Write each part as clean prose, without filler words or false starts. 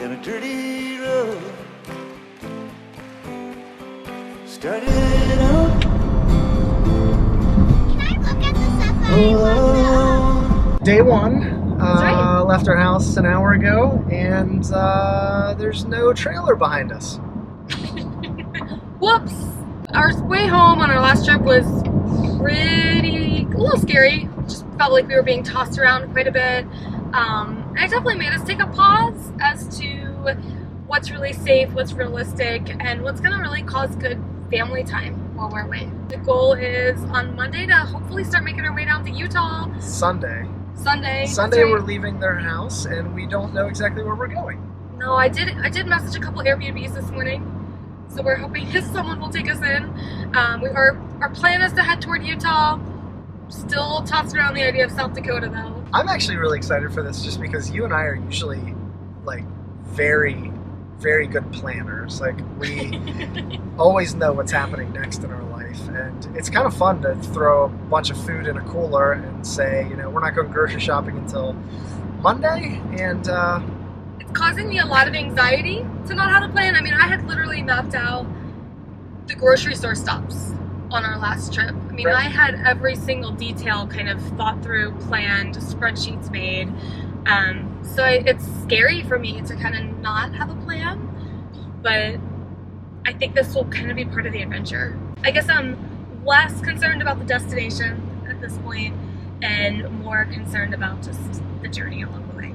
down a dirty road. Started out. Can I look at the stuff that I love? Day one. right. Left our house an hour ago, and there's no trailer behind us. Whoops! Our way home on our last trip was a little scary. Just felt like we were being tossed around quite a bit. And it definitely made us take a pause as to what's really safe, what's realistic, and what's gonna really cause good family time while we're away. The goal is on Monday to hopefully start making our way down to Utah. Sunday Sunday. we're leaving their house, and we don't know exactly where we're going. No, I did message a couple Airbnbs this morning, so we're hoping that someone will take us in. Our plan is to head toward Utah. Still tossing around the idea of South Dakota though. I'm actually really excited for this just because you and I are usually like very, very good planners. Like we always know what's happening next in our life, and it's kind of fun to throw a bunch of food in a cooler and say, you know, we're not going grocery shopping until Monday, and It's causing me a lot of anxiety to not have a plan. I mean, I had literally mapped out the grocery store stops on our last trip. I mean, Right. I had every single detail kind of thought through, planned, spreadsheets made. So it's scary for me to kind of not have a plan, but I think this will kind of be part of the adventure. I guess I'm less concerned about the destination at this point and more concerned about just the journey along the way.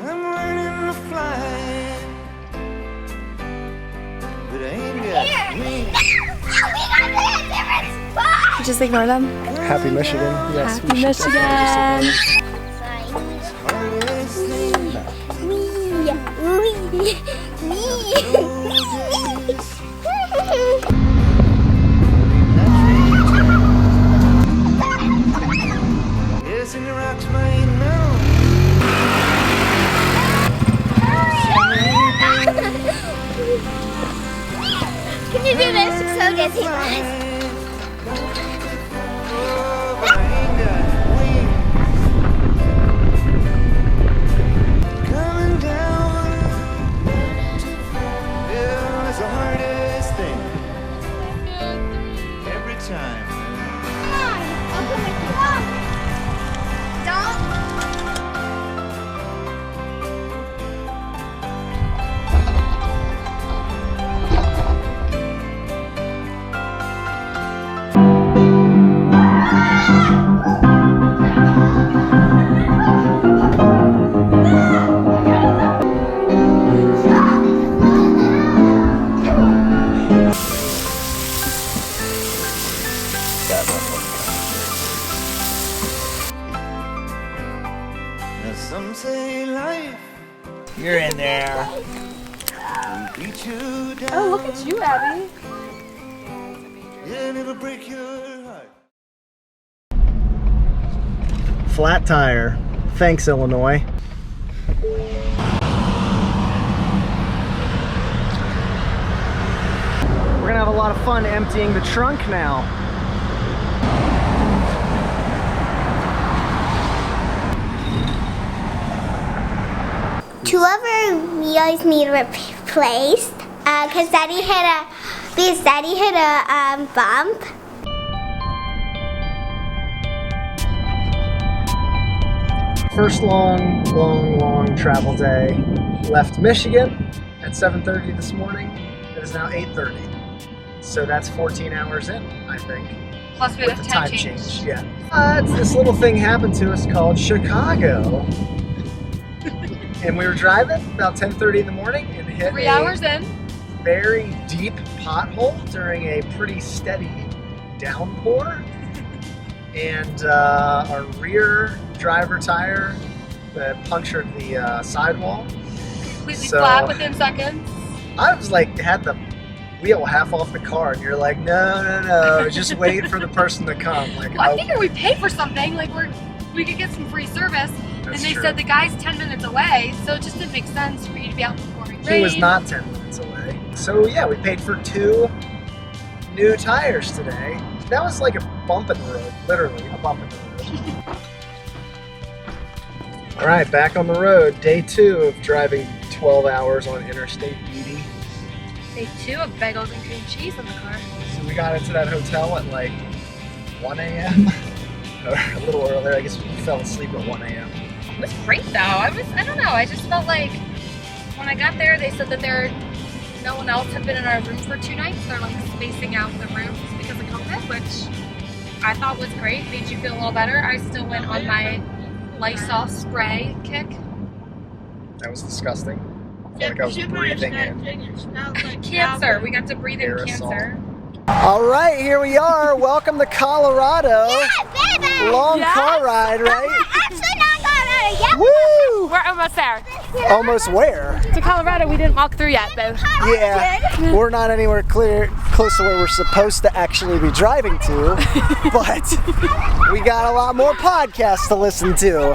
I'm learning to fly, but I ain't got wings. Just ignore them. Happy Michigan. Yes, Happy Michigan. Hardest thing. Yes, in the rocks might know. Can you do this? So dizzy. Oh, but I ain't got wings. Coming down. Yeah, it's the hardest thing. Every time. I'll come with you. Don't. Now some say life You're in there. will beat you down. Oh, look at you, Abby. And it'll break your heart. Flat tire. Thanks, Illinois. We're gonna have a lot of fun emptying the trunk now. Two of our wheels need replaced because Daddy hit a bump. First long travel day. Left Michigan at 7:30 this morning. It is now 8:30. So that's 14 hours in, I think. Plus we With had the a time time change. Yeah. It's this little thing happened to us called Chicago. And we were driving about 10:30 in the morning and hit 3 a hours in. very deep pothole during a pretty steady downpour. And our rear driver tire punctured the sidewall. Completely So- flat within seconds. I was like, had the wheel half off the car, and you're like, no, just wait for the person to come. Like, Well, I figured we paid for something. Like we could get some free service. And That's they true. said the guy's 10 minutes away, so it just didn't make sense for you to be out in the pouring rain. He was not 10 minutes away. So yeah, we paid for 2 new tires today. That was like a bump in the road, literally a bump in the road. All right, back on the road. Day 2 of driving 12 hours on Interstate 80. Day 2 of bagels and cream cheese in the car. So we got into that hotel at like 1 a.m. or a little earlier. I guess we fell asleep at 1 a.m. It was great though. I don't know. I just felt like when I got there, they said that no one else had been in our room for 2 nights. They're like spacing out the rooms because of COVID, which I thought was great. Made you feel a little better. I still went on my Lysol spray kick. That was disgusting. I felt like I was breathing in Cancer. We got to breathe in aerosol. cancer. All right, here we are. Welcome to Colorado. Yeah, baby! Long car ride, right? Actually, not Colorado. Yeah. Woo! We're almost there. Almost where? To Colorado, we didn't walk through yet, though. Yeah, we're not anywhere close to where we're supposed to actually be driving to, but we got a lot more podcasts to listen to.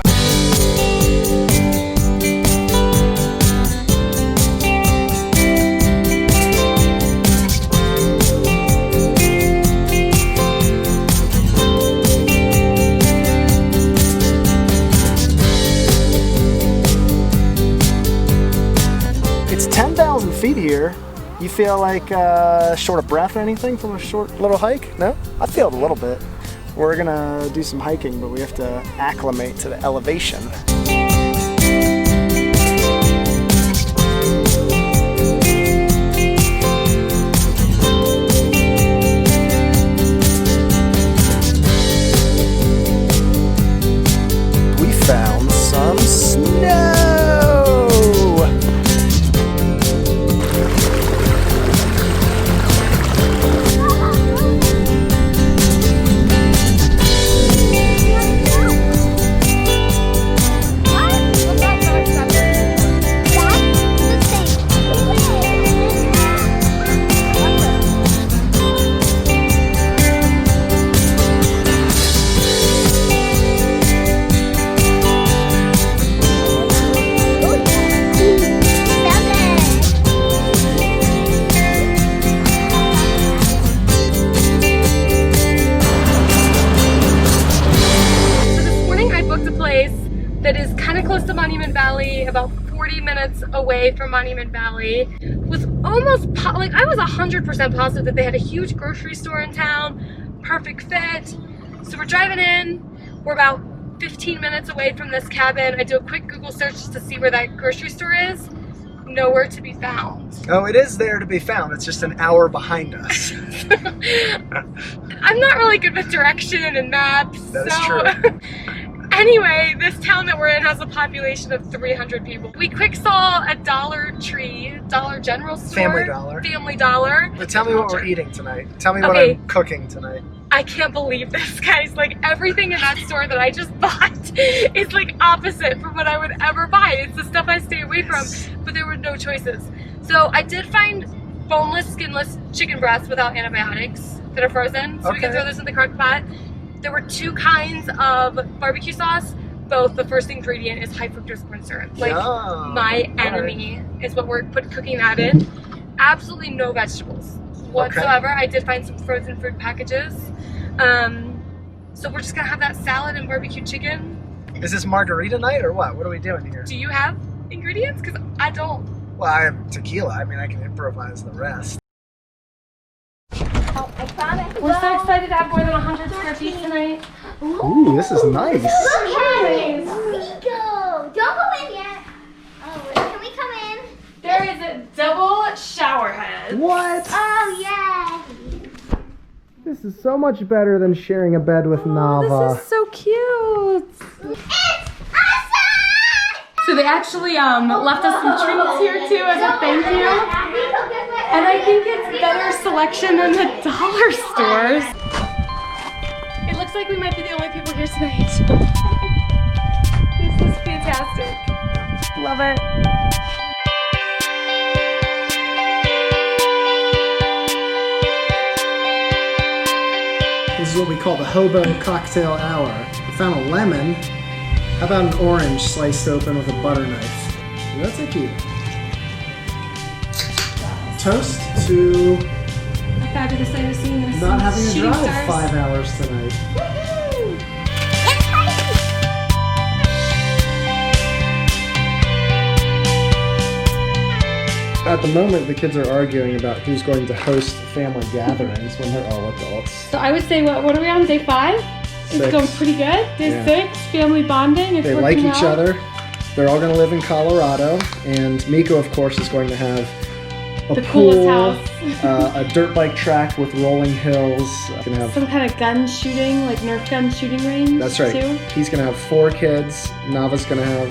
It's 10,000 feet here. You feel like short of breath or anything from a short little hike? No? I feel it a little bit. We're gonna do some hiking, but we have to acclimate to the elevation. We found some snow! That is kind of close to Monument Valley, about 40 minutes away from Monument Valley. Was almost like I was 100% positive that they had a huge grocery store in town, perfect fit. So we're driving in. We're about 15 minutes away from this cabin. I do a quick Google search just to see where that grocery store is. Nowhere to be found. Oh, it is there to be found. It's just an hour behind us. I'm not really good with direction and maps. That is so. true. Anyway, this town that we're in has a population of 300 people. We quick saw a Dollar Tree, Dollar General store. Family Dollar. Family Dollar. But tell me what we're eating tonight. Tell me what I'm cooking tonight. I can't believe this, guys. Like, everything in that store that I just bought is like opposite from what I would ever buy. It's the stuff I stay away from, but there were no choices. So I did find boneless, skinless chicken breasts without antibiotics that are frozen. So we can throw those in the crock pot. There were 2 kinds of barbecue sauce. Both the first ingredient is high fructose corn syrup. Like, my enemy is what we're cooking that in. Absolutely no vegetables whatsoever. I did find some frozen fruit packages. So we're just gonna have that salad and barbecue chicken. Is this margarita night or what? What are we doing here? Do you have ingredients? Because I don't. Well, I have tequila. I mean, I can improvise the rest. We're so excited to have more than 100 square feet tonight. Ooh, this is nice. Okay, Rico. Don't go in yet. Oh, can we come in? There is a double shower head. What? Oh, yeah. This is so much better than sharing a bed with Nava. This is so cute. It's awesome! So they actually left us some treats here too as a thank you. And I think it's better selection than the dollar stores. It looks like we might be the only people here tonight. This is fantastic. Love it. This is what we call the hobo cocktail hour. We found a lemon. How about an orange sliced open with a butter knife? That's so cute. Toast to A fabulous night of seeing this. not having to shooting drive stars. 5 hours tonight. at the moment, the kids are arguing about who's going to host family gatherings when they're all adults. So I would say, what are we on, day 5? It's 6. going pretty good. Day Yeah. 6, family bonding. It's They like working each well. other. They're all going to live in Colorado, and Miko, of course, is going to have a The pool, coolest house. a dirt bike track with rolling hills. Gonna have, Some kind of gun shooting, like Nerf gun shooting range. that's right. Too. He's going to have 4 kids. Nava's going to have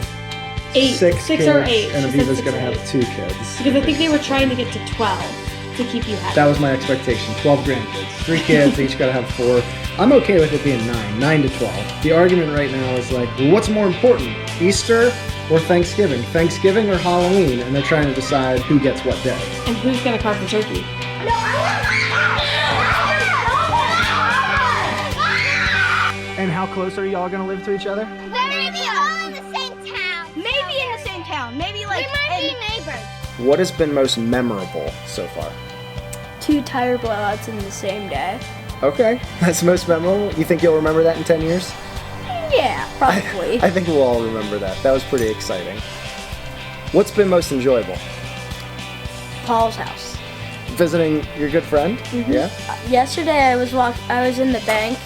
8, 6 6 kids, or 8. and She said Aviva's 6 going to or have 8. 2 kids. Because I think they were trying to get to 12 to keep you happy. That was my expectation. 12 grandkids. 3 kids, each got to have 4. I'm okay with it being 9 to 12. The argument right now is like, well, what's more important, Easter or Thanksgiving? Thanksgiving or Halloween? And they're trying to decide who gets what day. And who's going to carve the turkey? And how close are y'all going to live to each other? We're gonna be all in the same town. Maybe in the same town. Maybe like we might be neighbors. What has been most memorable so far? 2 tire blowouts in the same day. Okay, that's most memorable. You think you'll remember that in 10 years? Yeah, probably. I think we'll all remember that. That was pretty exciting. What's been most enjoyable? Paul's house. Visiting your good friend? Yeah? Yesterday I was in the bank.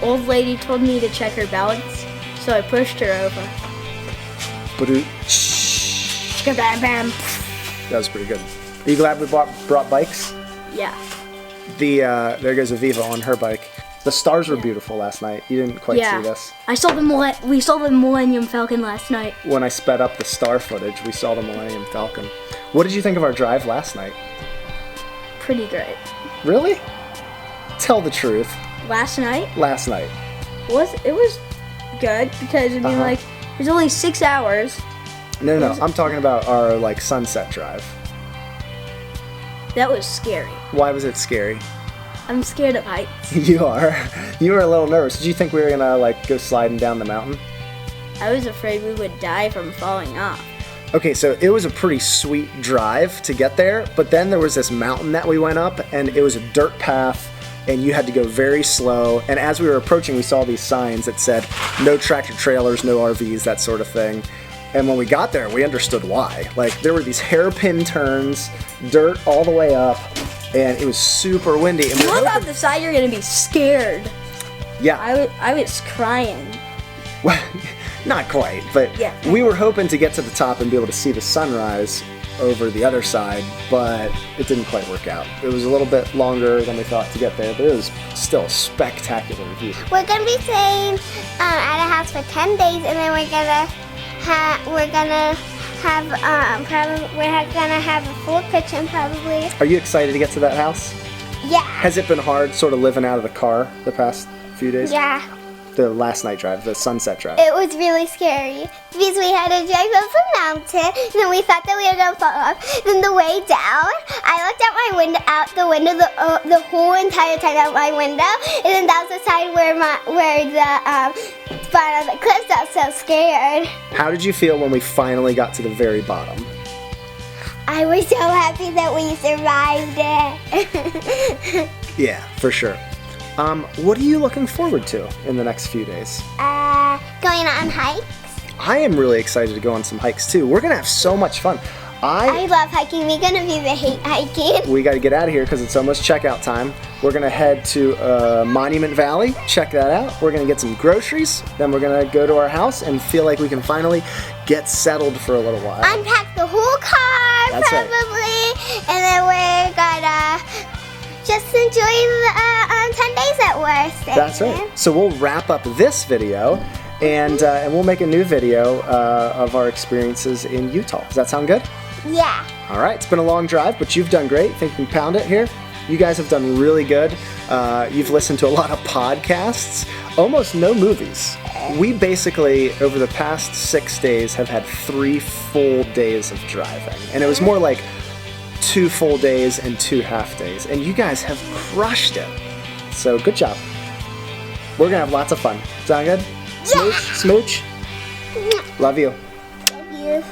Old lady told me to check her balance, so I pushed her over. Badoo. Bam. That was pretty good. Are you glad we brought bikes? Yeah. There goes Aviva on her bike. The stars were beautiful last night. You didn't quite Yeah. see this. We saw the Millennium Falcon last night. When I sped up the star footage, we saw the Millennium Falcon. What did you think of our drive last night? Pretty great. Really? Tell the truth. Last night Last night. was good because I mean Uh-huh. like it was only 6 hours. No. I'm talking about our sunset drive. That was scary. Why was it scary? I'm scared of heights. You are. You were a little nervous. Did you think we were gonna go sliding down the mountain? I was afraid we would die from falling off. Okay, so it was a pretty sweet drive to get there, but then there was this mountain that we went up, and it was a dirt path, and you had to go very slow. And as we were approaching, we saw these signs that said, no tractor trailers, no RVs, that sort of thing. And when we got there, we understood why. Like, there were these hairpin turns, dirt all the way up, and it was super windy. And we You were look hoping- out the side, you're gonna be scared. yeah. I was crying. Well, not quite, but Yeah. we were hoping to get to the top and be able to see the sunrise over the other side, but it didn't quite work out. It was a little bit longer than we thought to get there, but it was still a spectacular view. We're gonna be staying at a house for 10 days, and then we're gonna have a full kitchen probably. Are you excited to get to that house? Yeah. Has it been hard sort of living out of the car the past few days? Yeah. The last night drive, the sunset drive. It was really scary because we had to drive up a mountain, and then we thought that we were gonna fall off. Then the way down, I looked out the window the whole entire time out my window, and then that was the side where the spot on the cliffs. I was so scared. How did you feel when we finally got to the very bottom? I was so happy that we survived it. Yeah, for sure. What are you looking forward to in the next few days? Going on hikes. I am really excited to go on some hikes too. We're gonna have so much fun. I love hiking. We're gonna be the hate hiking. We got to get out of here because it's almost checkout time. We're gonna head to Monument Valley, check that out. We're gonna get some groceries, then we're gonna go to our house and feel like we can finally get settled for a little while. Unpack the whole car That's right. probably, and then we're gonna just enjoy the 10 days that we're staying. That's right. So we'll wrap up this video, and we'll make a new video of our experiences in Utah. Does that sound good? Yeah. All right, it's been a long drive, but you've done great. Think you can pound it here? You guys have done really good. You've listened to a lot of podcasts, almost no movies. We basically, over the past 6 days, have had 3 full days of driving. And it was more like 2 full days and 2 half days. And you guys have crushed it. So good job. We're gonna have lots of fun. Sound good? Smooch? Smooch? Love you. Love you.